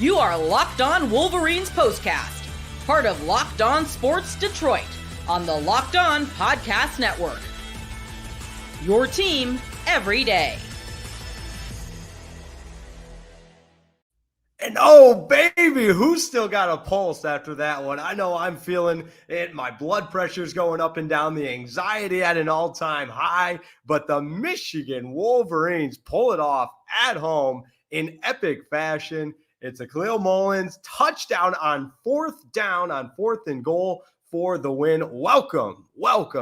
You are Locked On Wolverines postcast, part of Locked On Sports Detroit on the Locked On Podcast Network. Your team every day. And oh, baby, who's still got a pulse after that one? I know I'm feeling it. My blood pressure's going up and down, the anxiety at an all-time high. But the Michigan Wolverines pull it off at home in epic fashion. It's a Kalel Mullings touchdown on fourth down, on fourth and goal for the win. Welcome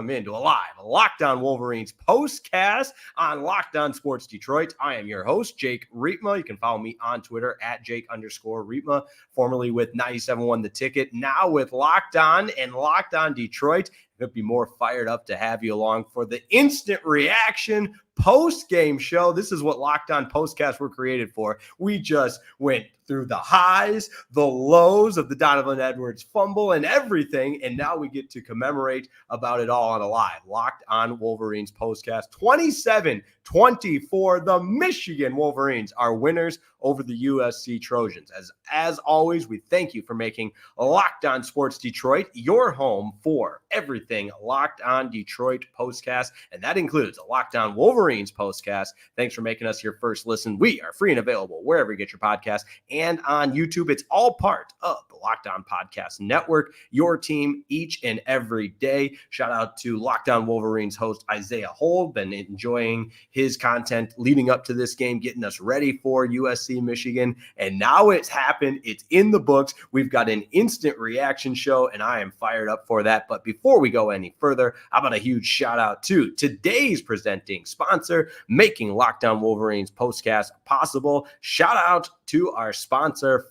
into a live Locked On Wolverines postcast on Locked On Sports Detroit. I am your host, Jake Riepma. You can follow me on Twitter at Jake_Riepma, formerly with 97.1 The Ticket, now with Locked On and Locked On Detroit. Could be more fired up to have you along for the instant reaction post-game show. This is what Locked On Postcasts were created for. We just went through the highs, the lows of the Donovan Edwards fumble and everything, and now we get to commemorate about it all on a live Locked On Wolverines postcast. 27-24, the Michigan Wolverines are winners over the USC Trojans. As always, we thank you for making Locked On Sports Detroit your home for everything Locked On Detroit postcast, and that includes a Locked On Wolverines postcast. Thanks for making us your first listen. We are free and available wherever you get your podcasts and on YouTube. It's all part of the Locked On Podcast Network, your team each and every day. Shout out to Locked On Wolverines host Isaiah Hold. Been enjoying his content leading up to this game, getting us ready for USC Michigan. And now it's happened. It's in the books. We've got an instant reaction show, and I am fired up for that. But before we go any further, how about a huge shout out to today's presenting sponsor, making Locked On Wolverines postcast possible. Shout out to our sponsor,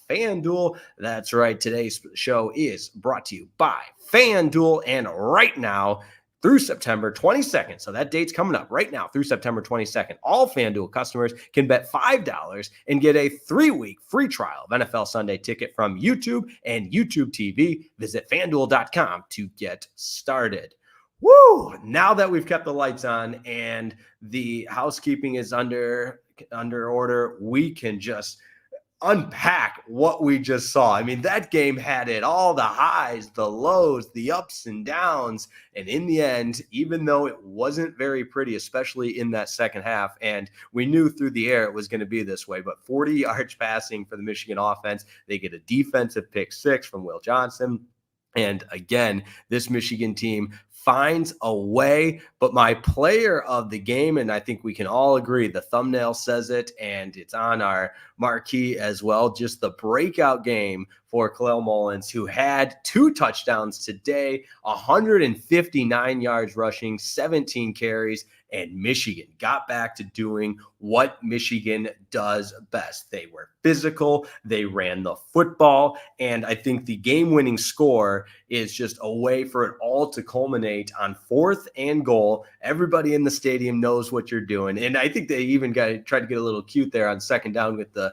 FanDuel. That's right. Today's show is brought to you by FanDuel. And right now, through September 22nd, so that date's coming up right now through September 22nd, all FanDuel customers can bet $5 and get a 3-week free trial of NFL Sunday Ticket from YouTube and YouTube TV. Visit FanDuel.com to get started. Woo! Now that we've kept the lights on and the housekeeping is under order, we can just unpack what we just saw. I mean, that game had it all, the highs, the lows, the ups and downs. And in the end, even though it wasn't very pretty, especially in that second half, and we knew through the air it was going to be this way, but 40 yards passing for the Michigan offense. They get a defensive pick 6 from Will Johnson. And again, this Michigan team finds a way, but my player of the game, and I think we can all agree, the thumbnail says it, and it's on our marquee as well, just the breakout game for Kalel Mullings, who had 2 touchdowns today, 159 yards rushing, 17 carries, and Michigan got back to doing what Michigan does best. They were physical, they ran the football, and I think the game-winning score is just a way for it all to culminate on 4th and goal. Everybody in the stadium knows what you're doing, and I think they even tried to get a little cute there on 2nd down with the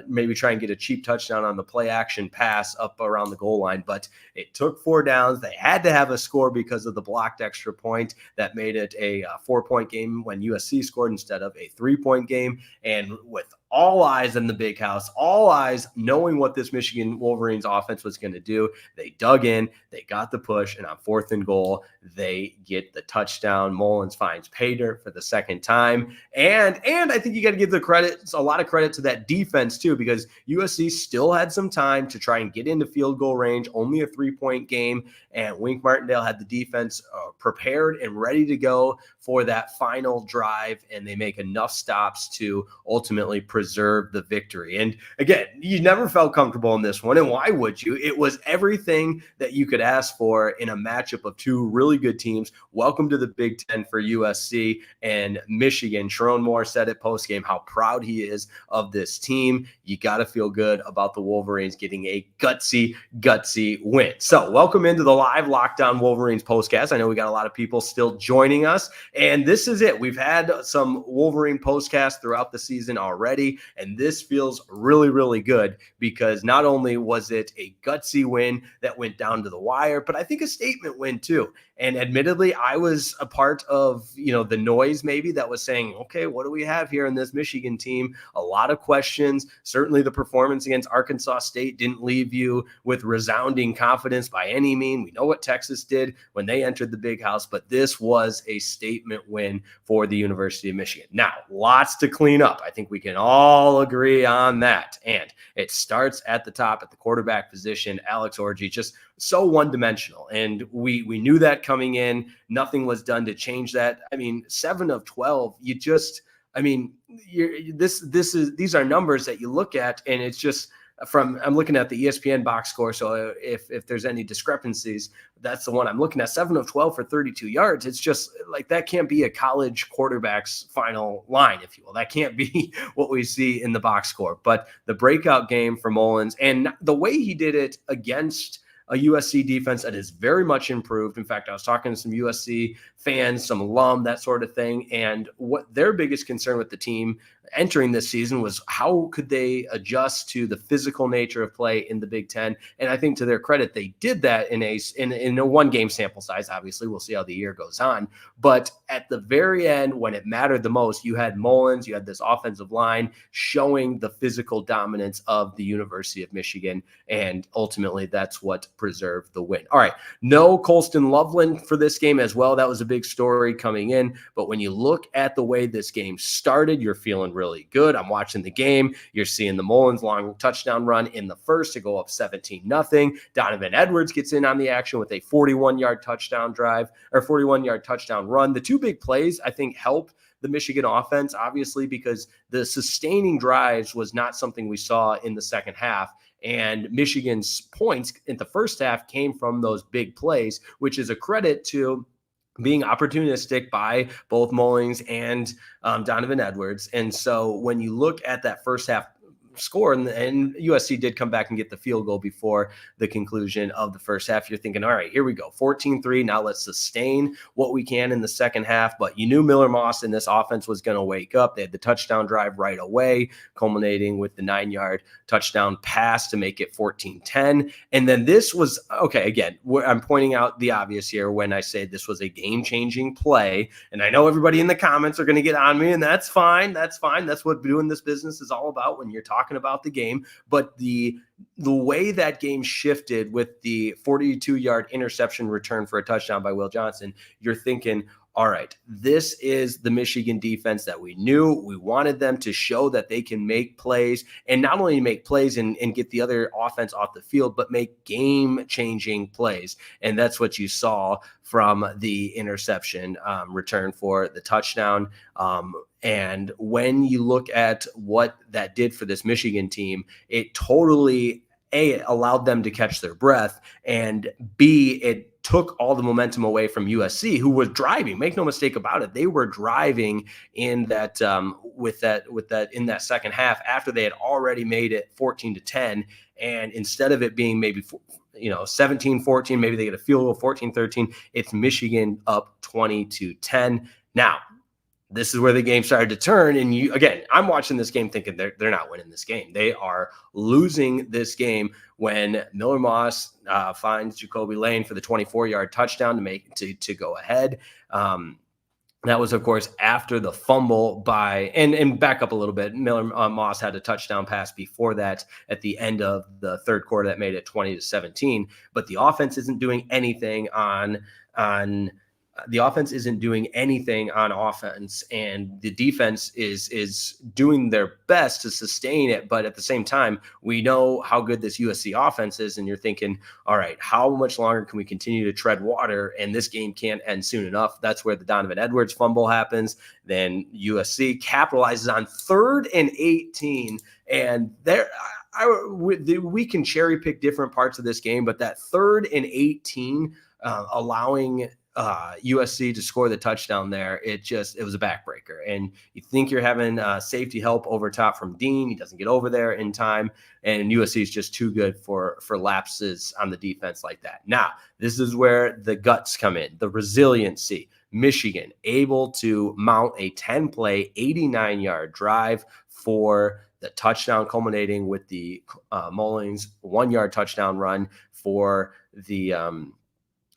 maybe try and get a cheap touchdown on the play action pass up around the goal line, but it took 4 downs. They had to have a score because of the blocked extra point that made it a 4-point game when USC scored instead of a 3-point game. And with all eyes in the big house, all eyes knowing what this Michigan Wolverines offense was going to do, they dug in, they got the push, and on 4th and goal, they get the touchdown. Mullings finds Pater for the 2nd time. And I think you got to give a lot of credit to that defense too, because USC still had some time to try and get into field goal range, only a 3-point game, and Wink Martindale had the defense prepared and ready to go for that final drive, and they make enough stops to ultimately preserve the victory. And again, you never felt comfortable in this one, and why would you? It was everything that you could ask for in a matchup of 2 really good teams. Welcome to the Big Ten for USC and Michigan. Sherrone Moore said it postgame how proud he is of this team. You got to feel good about the Wolverines getting a gutsy win. So welcome into the live Locked On Wolverines postcast. I know we got a lot of people still joining us, and this is it. We've had some Wolverine postcasts throughout the season already, and this feels really, really good because not only was it a gutsy win that went down to the wire, but I think a statement win too. And admittedly, I was a part of, the noise maybe that was saying, okay, what do we have here in this Michigan team? A lot of questions. Certainly the performance against Arkansas State didn't leave you with resounding confidence by any means. We know what Texas did when they entered the Big House, but this was a statement win for the University of Michigan. Now, lots to clean up. I think we can all agree on that. And it starts at the top at the quarterback position. Alex Orgi, just so one-dimensional. And we knew that coming in. Nothing was done to change that. 7 of 12, these are numbers that you look at, and it's just I'm looking at the ESPN box score. So if there's any discrepancies, that's the one I'm looking at. 7 of 12 for 32 yards. It's just like, that can't be a college quarterback's final line, if you will. That can't be what we see in the box score. But the breakout game for Mullings, and the way he did it against a USC defense that is very much improved. In fact, I was talking to some USC fans, some alum, that sort of thing. And what their biggest concern with the team entering this season was, how could they adjust to the physical nature of play in the Big Ten? And I think, to their credit, they did that in a one game sample size. Obviously, we'll see how the year goes on. But at the very end, when it mattered the most, you had Mullings, you had this offensive line showing the physical dominance of the University of Michigan. And ultimately, that's what preserved the win. All right. No Colston Loveland for this game as well. That was a big story coming in. But when you look at the way this game started, you're feeling really good. I'm watching the game. You're seeing the Mullings long touchdown run in the first to go up 17-0. Donovan Edwards gets in on the action with a 41-yard touchdown drive, or 41-yard touchdown run. The two big plays, I think, help the Michigan offense, obviously, because the sustaining drives was not something we saw in the second half. And Michigan's points in the first half came from those big plays, which is a credit to being opportunistic by both Mullings and Donovan Edwards. And so when you look at that first half score, and USC did come back and get the field goal before the conclusion of the first half, you're thinking, all right, here we go, 14-3. Now let's sustain what we can in the second half. But you knew Miller Moss and this offense was going to wake up. They had the touchdown drive right away, culminating with the 9-yard touchdown pass to make it 14-10. And then this was, okay, again, I'm pointing out the obvious here when I say this was a game-changing play. And I know everybody in the comments are going to get on me, and that's fine. That's fine. That's what doing this business is all about when you're talking about the game. But the way that game shifted with the 42-yard interception return for a touchdown by Will Johnson, you're thinking, all right, this is the Michigan defense that we knew. We wanted them to show that they can make plays, and not only make plays and get the other offense off the field, but make game-changing plays. And that's what you saw from the interception return for the touchdown. And when you look at what that did for this Michigan team, it totally, A, allowed them to catch their breath, and B, it took all the momentum away from USC, who was driving. Make no mistake about it. They were driving in that in that second half after they had already made it 14-10. And instead of it being maybe 17-14, maybe they get a field goal 14-13, it's Michigan up 20-10. Now, this is where the game started to turn. And I'm watching this game thinking they're not winning this game. They are losing this game when Miller Moss finds Jacoby Lane for the 24-yard touchdown to go ahead. That was, of course, after the fumble by, and back up a little bit, Miller Moss had a touchdown pass before that at the end of the third quarter that made it 20-17. But the offense isn't doing anything on offense, and the defense is doing their best to sustain it. But at the same time, we know how good this USC offense is, and you're thinking, all right, how much longer can we continue to tread water? And this game can't end soon enough. That's where the Donovan Edwards fumble happens. Then USC capitalizes on 3rd and 18, and we can cherry pick different parts of this game, but that 3rd and 18, allowing USC to score the touchdown there, it was a backbreaker. And you think you're having safety help over top from Dean. He doesn't get over there in time, and USC is just too good for lapses on the defense like that. Now, this is where the guts come in, the resiliency. Michigan able to mount a 10-play, 89-yard drive for the touchdown, culminating with the Mullings 1-yard touchdown run for the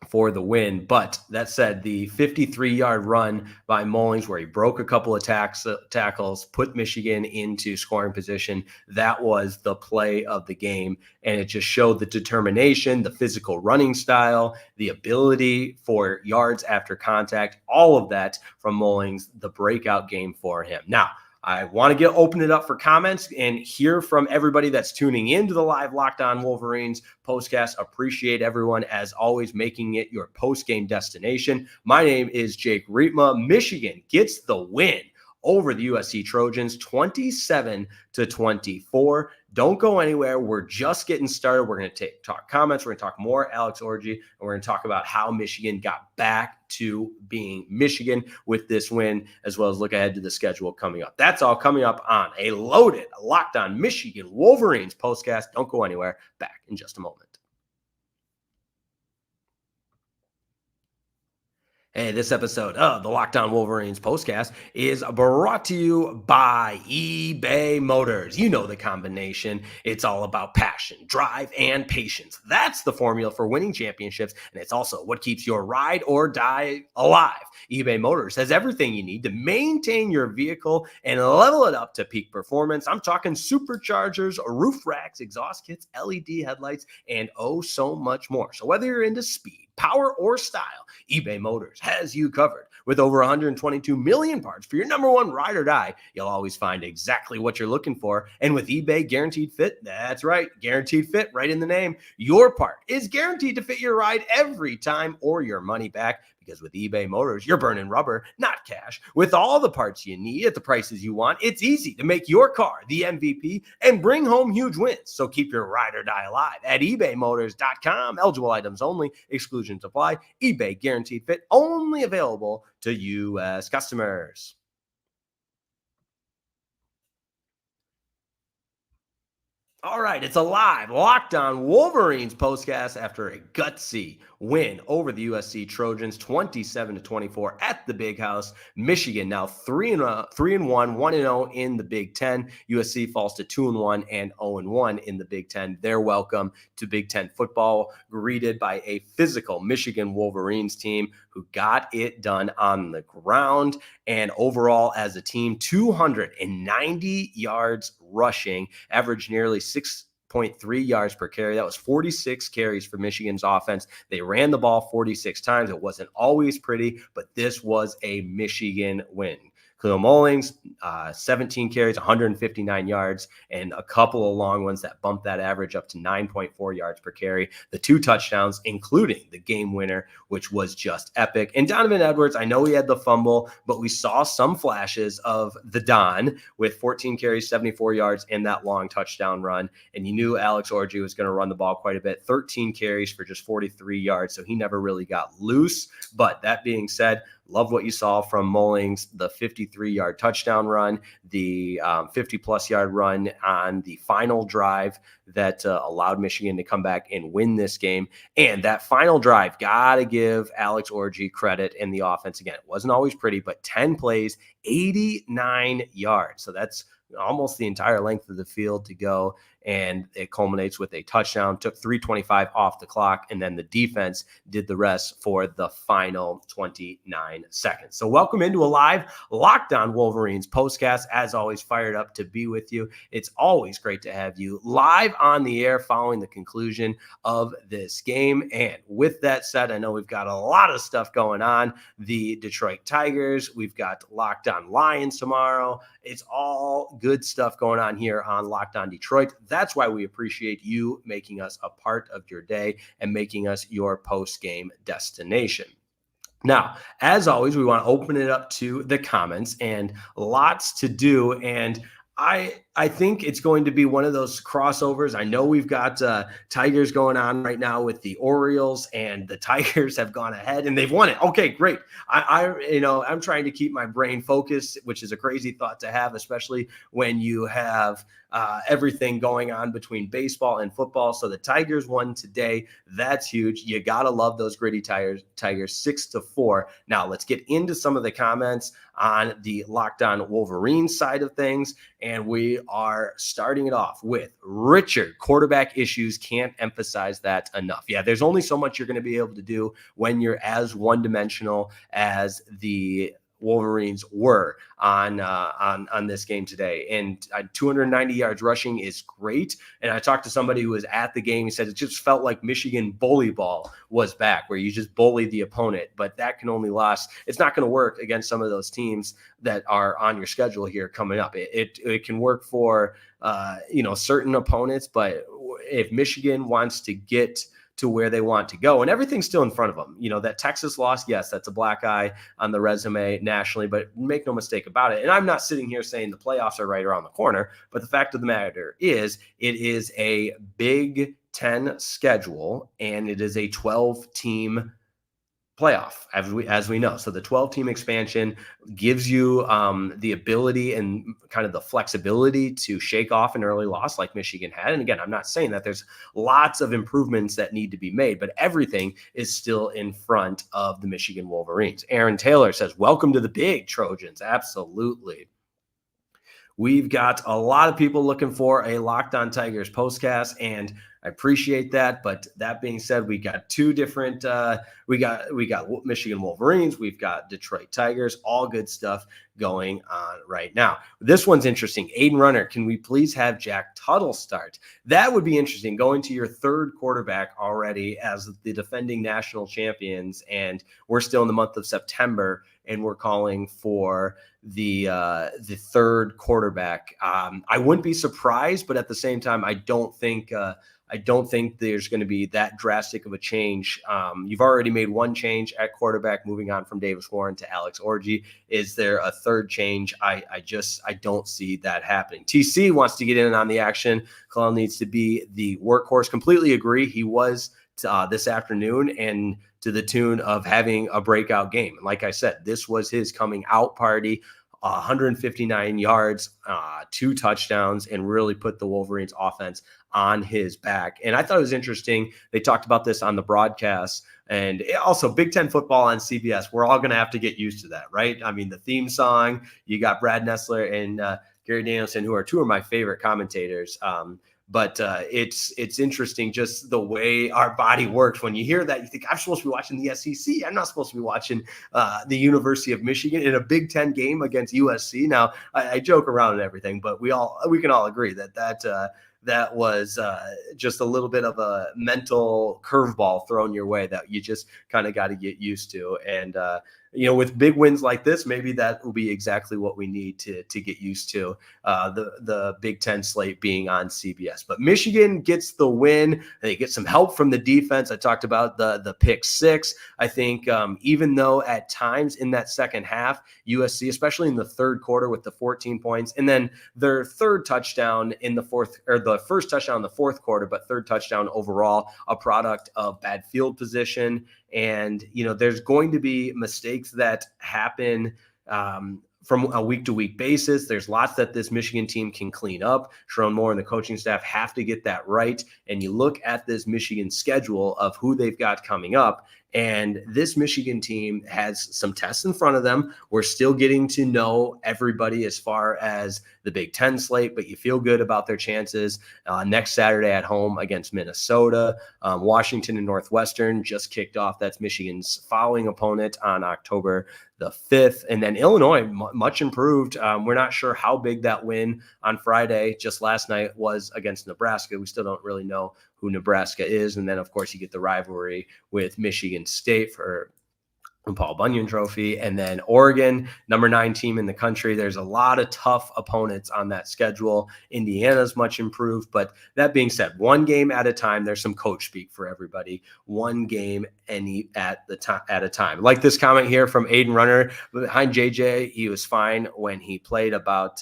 for the win. But that said, the 53-yard run by Mullings where he broke a couple of tackles, put Michigan into scoring position, that was the play of the game. And it just showed the determination, the physical running style, the ability for yards after contact, all of that from Mullings, the breakout game for him. Now, I want to open it up for comments and hear from everybody that's tuning into the live Locked On Wolverines postcast. Appreciate everyone, as always, making it your post-game destination. My name is Jake Rietma. Michigan gets the win over the USC Trojans, 27-24. Don't go anywhere. We're just getting started. We're going to talk comments. We're going to talk more Alex Orgi, and we're going to talk about how Michigan got back to being Michigan with this win, as well as look ahead to the schedule coming up. That's all coming up on a loaded Locked On Michigan Wolverines postcast. Don't go anywhere. Back in just a moment. Hey, this episode of the Locked On Wolverines postcast is brought to you by eBay Motors. You know the combination. It's all about passion, drive, and patience. That's the formula for winning championships, and it's also what keeps your ride or die alive. eBay Motors has everything you need to maintain your vehicle and level it up to peak performance. I'm talking superchargers, roof racks, exhaust kits, LED headlights, and oh so much more. So whether you're into speed, power, or style, eBay Motors has you covered. With over 122 million parts for your number one ride or die, you'll always find exactly what you're looking for. And with eBay Guaranteed Fit, that's right, Guaranteed Fit, right in the name. Your part is guaranteed to fit your ride every time or your money back. Because with eBay Motors, you're burning rubber, not cash. With all the parts you need at the prices you want, it's easy to make your car the MVP and bring home huge wins. So keep your ride or die alive at ebaymotors.com. Eligible items only. Exclusions apply. eBay Guaranteed Fit only available to U.S. customers. All right, it's a live Locked On Wolverines postcast after a gutsy win over the USC Trojans, 27-24 at the Big House. Michigan now 3-1, 1-0 in the Big Ten. USC falls to 2-1 and 0-1 in the Big Ten. Their welcome to Big Ten football, greeted by a physical Michigan Wolverines team who got it done on the ground. And overall, as a team, 290 yards rushing, averaged nearly 6.3 yards per carry. That was 46 carries for Michigan's offense. They ran the ball 46 times. It wasn't always pretty, but this was a Michigan win. Kalel Mullings, 17 carries, 159 yards, and a couple of long ones that bumped that average up to 9.4 yards per carry. The 2 touchdowns, including the game winner, which was just epic. And Donovan Edwards, I know he had the fumble, but we saw some flashes of the Don with 14 carries, 74 yards, and that long touchdown run. And you knew Alex Orgi was going to run the ball quite a bit, 13 carries for just 43 yards, so he never really got loose. But that being said, love what you saw from Mullings, the 53-yard touchdown run, the 50-plus yard run on the final drive that allowed Michigan to come back and win this game. And that final drive, got to give Alex Orgi credit in the offense. Again, it wasn't always pretty, but 10 plays, 89 yards. So that's almost the entire length of the field to go. And it culminates with a touchdown, took 3:25 off the clock, and then the defense did the rest for the final 29 seconds. So welcome into a live Locked On Wolverines postcast. As always, fired up to be with you. It's always great to have you live on the air following the conclusion of this game. And with that said, I know we've got a lot of stuff going on. The Detroit Tigers, we've got Locked On Lions tomorrow. It's all good stuff going on here on Locked On Detroit. That's why we appreciate you making us a part of your day and making us your post-game destination. Now, as always, we want to open it up to the comments, and lots to do. And I think it's going to be one of those crossovers. I know we've got Tigers going on right now with the Orioles, and the Tigers have gone ahead and they've won it. Okay, great. I'm trying to keep my brain focused, which is a crazy thought to have, especially when you have everything going on between baseball and football. So the Tigers won today. That's huge. You got to love those gritty Tigers 6-4. Now let's get into some of the comments on the Locked On Wolverines side of things. And we are starting it off with Richard. Quarterback issues, can't emphasize that enough. Yeah, there's only so much you're going to be able to do when you're as one-dimensional as the Wolverines were on this game today. And 290 yards rushing is great. And I talked to somebody who was at the game. He said it just felt like Michigan bully ball was back, where you just bully the opponent. But that can only last. It's not going to work against some of those teams that are on your schedule here coming up. It can work for certain opponents, but if Michigan wants to get to where they want to go, and everything's still in front of them. That Texas loss, yes, that's a black eye on the resume nationally, but make no mistake about it. And I'm not sitting here saying the playoffs are right around the corner, but the fact of the matter is it is a Big Ten schedule, and it is a 12-team playoff, as we know. So the 12-team expansion gives you the ability and kind of the flexibility to shake off an early loss like Michigan had. And again, I'm not saying that there's lots of improvements that need to be made, but everything is still in front of the Michigan Wolverines. Aaron Taylor says, welcome to the big Trojans. Absolutely. We've got a lot of people looking for a Locked On Tigers postcast, and I appreciate that. But that being said, we got two different we got Michigan Wolverines, we've got Detroit Tigers, all good stuff going on right now. This one's interesting. Aiden Runner, can we please have Jack Tuttle start? That would be interesting, going to your third quarterback already as the defending national champions, and we're still in the month of September, and we're calling for the third quarterback. I wouldn't be surprised, but at the same time, I don't think there's going to be that drastic of a change. You've already made one change at quarterback, moving on from Davis Warren to Alex Orgi. Is there a third change? I don't see that happening. TC wants to get in on the action. Kalel needs to be the workhorse. Completely agree. He was this afternoon, and to the tune of having a breakout game. And like I said, this was his coming out party. 159 yards, 2 touchdowns, and really put the Wolverines offense on his back. And I thought it was interesting. They talked about this on the broadcast, and also Big Ten football on CBS. We're all going to have to get used to that, right? I mean, the theme song, you got Brad Nessler and Gary Danielson, who are two of my favorite commentators. But it's interesting just the way our body works. When you hear that, you think, I'm supposed to be watching the SEC. I'm not supposed to be watching the University of Michigan in a Big Ten game against USC. Now, I joke around and everything, but we can all agree that was just a little bit of a mental curveball thrown your way that you just kind of got to get used to. And with big wins like this, maybe that will be exactly what we need to get used to, the Big Ten slate being on CBS. But Michigan gets the win. They get some help from the defense. I talked about the pick 6. I think even though at times in that second half, USC, especially in the third quarter with the 14 points, and then their third touchdown in the fourth, or the first touchdown in the fourth quarter, but third touchdown overall, a product of bad field position. And, there's going to be mistakes that happen from a week-to-week basis. There's lots that this Michigan team can clean up. Sherrone Moore and the coaching staff have to get that right. And you look at this Michigan schedule of who they've got coming up, and this Michigan team has some tests in front of them. We're still getting to know everybody as far as the Big Ten slate, but you feel good about their chances next Saturday at home against Minnesota. Washington and Northwestern just kicked off. That's Michigan's following opponent on October the 5th. And then Illinois, much improved. We're not sure how big that win on Friday, just last night, was against Nebraska. We still don't really know who Nebraska is. And then, of course, you get the rivalry with Michigan State for the Paul Bunyan Trophy. And then Oregon, number 9 team in the country. There's a lot of tough opponents on that schedule. Indiana's much improved. But that being said, one game at a time. There's some coach speak for everybody. One game at a time. Like this comment here from Aiden Runner. Behind JJ, he was fine when he played, about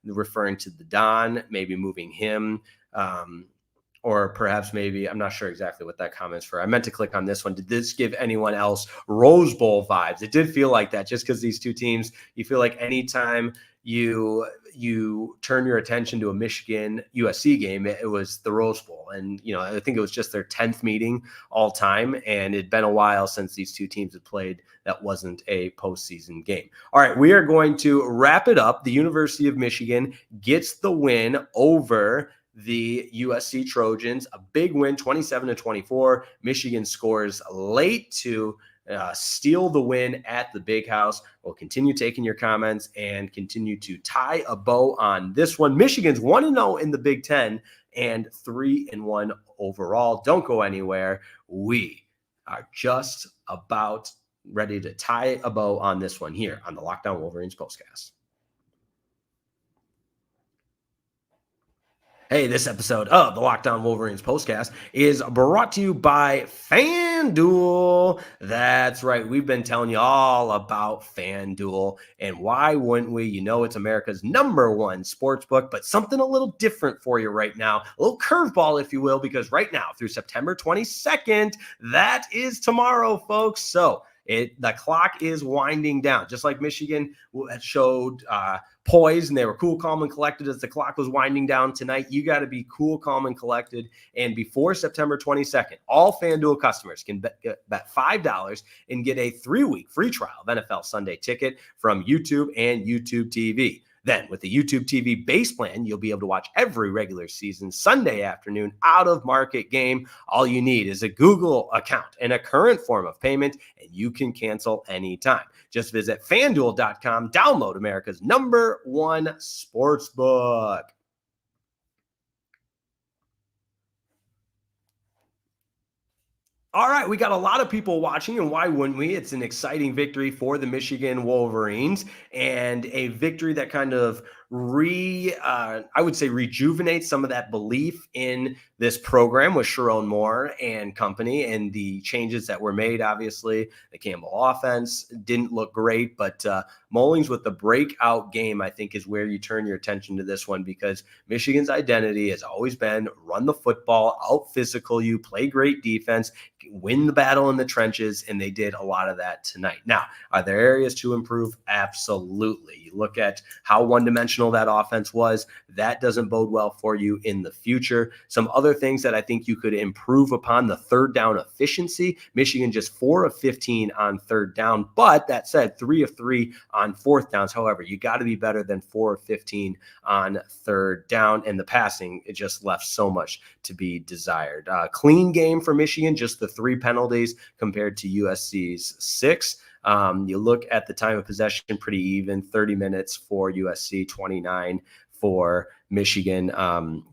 referring to the Don, maybe moving him. or perhaps maybe, I'm not sure exactly what that comment's for. I meant to click on this one. Did this give anyone else Rose Bowl vibes? It did feel like that, just because these two teams, you feel like anytime you turn your attention to a Michigan USC game, it was the Rose Bowl. And, I think it was just their 10th meeting all time. And it'd been a while since these two teams had played that wasn't a postseason game. All right, we are going to wrap it up. The University of Michigan gets the win over the USC Trojans, a big win, 27-24. Michigan scores late to steal the win at the Big House. We'll continue taking your comments and continue to tie a bow on this one. Michigan's 1-0 in the Big Ten and 3-1 overall. Don't go anywhere. We are just about ready to tie a bow on this one here on the Locked On Wolverines postcast. Hey, this episode of the Locked On Wolverines postcast is brought to you by FanDuel. That's right. We've been telling you all about FanDuel, and why wouldn't we? It's America's #1 sportsbook, but something a little different for you right now. A little curveball, if you will, because right now through September 22nd, that is tomorrow, folks. So the clock is winding down, just like Michigan showed poise, and they were cool, calm, and collected as the clock was winding down tonight. You got to be cool, calm, and collected. And before September 22nd, all FanDuel customers can bet $5 and get a 3-week free trial of NFL Sunday Ticket from YouTube and YouTube TV. Then, with the YouTube TV base plan, you'll be able to watch every regular season Sunday afternoon out-of-market game. All you need is a Google account and a current form of payment, and you can cancel anytime. Just visit FanDuel.com, download America's #1 sportsbook. All right, we got a lot of people watching, and why wouldn't we? It's an exciting victory for the Michigan Wolverines, and a victory that kind of I would say rejuvenates some of that belief in this program with Sherrone Moore and company, and the changes that were made. Obviously, the Campbell offense didn't look great, but Mullings with the breakout game, I think, is where you turn your attention to this one, because Michigan's identity has always been run the football, out physical you, play great defense, win the battle in the trenches, and they did a lot of that tonight. Now, are there areas to improve? Absolutely. You look at how one-dimensional that offense was. That doesn't bode well for you in the future. Some other things that I think you could improve upon: the third down efficiency. Michigan just 4 of 15 on third down, but that said, 3 of 3 on fourth downs. However, you got to be better than 4 of 15 on third down, and the passing, it just left so much to be desired. Clean game for Michigan, just the 3 penalties compared to USC's 6. You look at the time of possession, pretty even, 30 minutes for USC, 29 for Michigan.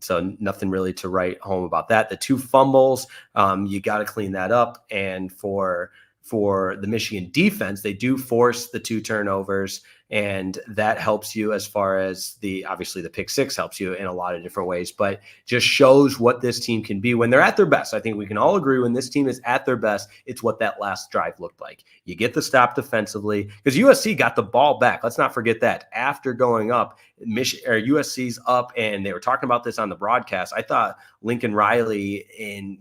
So nothing really to write home about that. The 2 fumbles, you got to clean that up. And for the Michigan defense, they do force the 2 turnovers, and that helps you as far as obviously the pick 6 helps you in a lot of different ways, but just shows what this team can be when they're at their best. I think we can all agree when this team is at their best, it's what that last drive looked like. You get the stop defensively, because USC got the ball back. Let's not forget that. After going up, USC's up, and they were talking about this on the broadcast. I thought Lincoln Riley,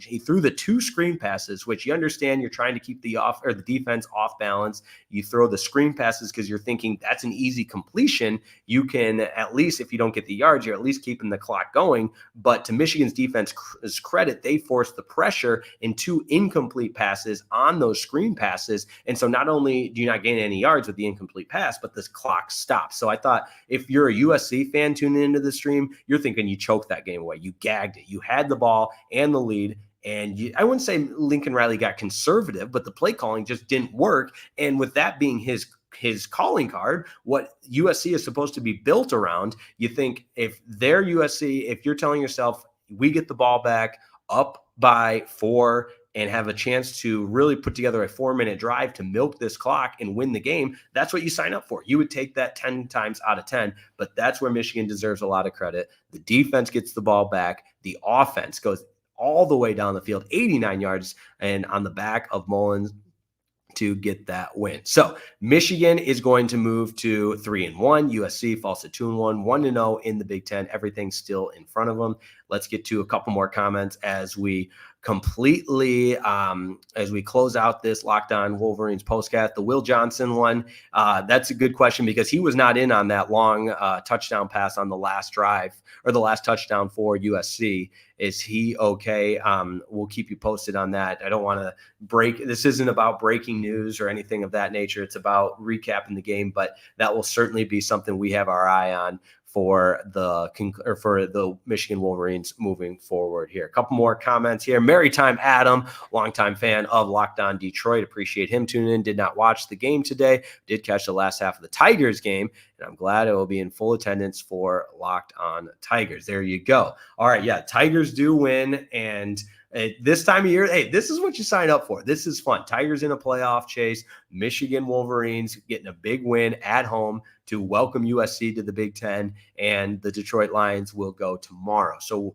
he threw the 2 screen passes, which you understand you're trying to keep the defense off balance. You throw the screen passes because you're thinking that's an easy completion. You can, at least if you don't get the yards, you're at least keeping the clock going. But to Michigan's defense's credit, they forced the pressure in 2 incomplete passes on those screen passes. And so not only do you not gain any yards with the incomplete pass, but this clock stops. So I thought, if you're a USC fan tuning into the stream, you're thinking you choked that game away. You gagged it. You had the ball and the lead. And I wouldn't say Lincoln Riley got conservative, but the play calling just didn't work. And with that being his calling card, what USC is supposed to be built around, you think if they're USC, if you're telling yourself, we get the ball back up by 4 and have a chance to really put together a 4-minute drive to milk this clock and win the game, that's what you sign up for. You would take that 10 times out of 10, but that's where Michigan deserves a lot of credit. The defense gets the ball back. The offense goes all the way down the field, 89 yards, and on the back of Mullins, to get that win. So Michigan is going to move to 3-1. USC falls to 2-1, 1-0 in the Big Ten. Everything's still in front of them. Let's get to a couple more comments as we completely as we close out this Locked On Wolverines postcast. The Will Johnson one, that's a good question because he was not in on that long touchdown pass on the last drive or the last touchdown for USC. Is he okay? We'll keep you posted on that. I don't want to this isn't about breaking news or anything of that nature. It's about recapping the game, but that will certainly be something we have our eye on for the Michigan Wolverines moving forward here. A couple more comments here. Maritime Adam, longtime fan of Locked On Detroit. Appreciate him tuning in. Did not watch the game today. Did catch the last half of the Tigers game, and I'm glad I will be in full attendance for Locked On Tigers. There you go. All right, yeah, Tigers do win, and this time of year, hey, this is what you sign up for. This is fun. Tigers in a playoff chase. Michigan Wolverines getting a big win at home to welcome USC to the Big Ten, and the Detroit Lions will go tomorrow. So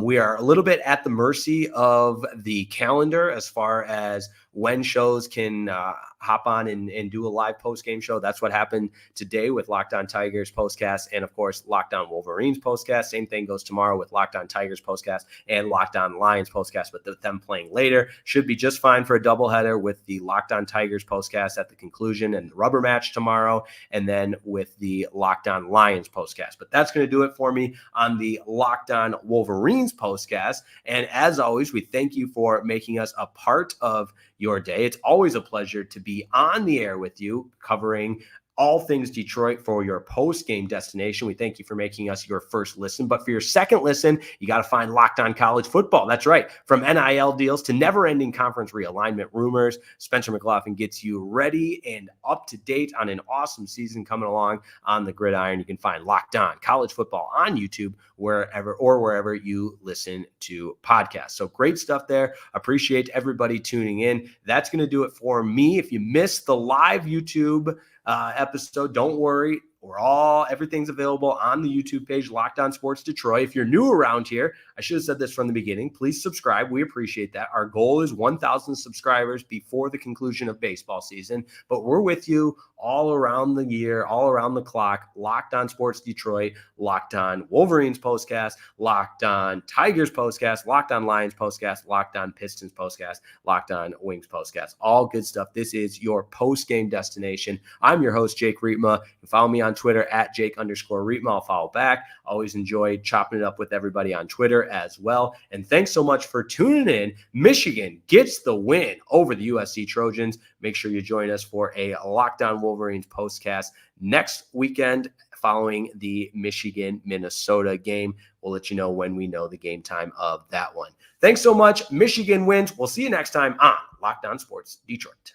we are a little bit at the mercy of the calendar as far as when shows can hop on and do a live post-game show. That's what happened today with Locked On Tigers postcast and, of course, Locked On Wolverines postcast. Same thing goes tomorrow with Locked On Tigers postcast and Locked On Lions postcast, but them playing later should be just fine for a doubleheader with the Locked On Tigers postcast at the conclusion and the rubber match tomorrow, and then with the Locked On Lions postcast. But that's going to do it for me on the Locked On Wolverines postcast. And as always, we thank you for making us a part of your day. It's always a pleasure to be on the air with you, covering all things Detroit for your post-game destination. We thank you for making us your first listen. But for your second listen, you got to find Locked On College Football. That's right. From NIL deals to never-ending conference realignment rumors, Spencer McLaughlin gets you ready and up to date on an awesome season coming along on the gridiron. You can find Locked On College Football on YouTube, wherever you listen to podcasts. So great stuff there. Appreciate everybody tuning in. That's going to do it for me. If you missed the live YouTube episode, don't worry. Everything's available on the YouTube page, Locked On Sports Detroit. If you're new around here, I should have said this from the beginning. Please subscribe. We appreciate that. Our goal is 1,000 subscribers before the conclusion of baseball season, but we're with you all around the year, all around the clock. Locked On Sports Detroit, Locked On Wolverines postcast, Locked On Tigers postcast, Locked On Lions postcast, Locked On Pistons postcast, Locked On Wings postcast. All good stuff. This is your post-game destination. I'm your host, Jake Rietma. You follow me on Twitter at Jake_Rietma. I'll follow back. Always enjoy chopping it up with everybody on Twitter as well. And thanks so much for tuning in. Michigan gets the win over the USC Trojans. Make sure you join us for a Locked On Wolverines postcast next weekend following the Michigan-Minnesota game. We'll let you know when we know the game time of that one. Thanks so much. Michigan wins. We'll see you next time on Locked On Sports Detroit.